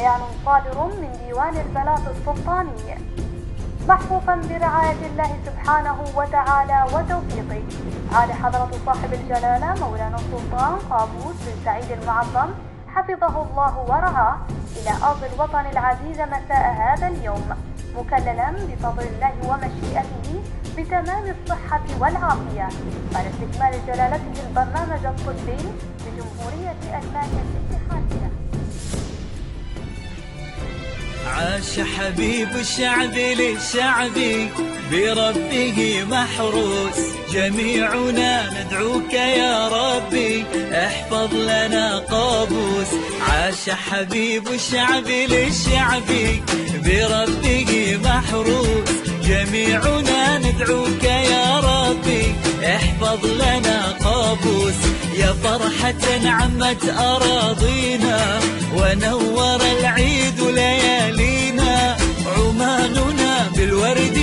بيان صادر من ديوان البلاط السلطاني محفوفا برعاية الله سبحانه وتعالى وتوفيقه. عاد حضرة صاحب الجلالة مولانا السلطان قابوس بن سعيد المعظم حفظه الله ورعاه إلى أرض الوطن العزيز مساء هذا اليوم، مكللا بفضل الله ومشيئته بتمام الصحة والعافية بعد استكمال جلالته البرنامج الطبي بجمهورية ألمانيا الاتحادية. عاش حبيب الشعب للشعب بربه محروس، جميعنا ندعوك يا ربي احفظ لنا قابوس. عاش حبيب الشعب للشعب بربه محروس، جميعنا ندعوك يا ربي احفظ لنا قابوس. يا فرحة عمت أراضينا ونور العيد ليالينا، عماننا بالورد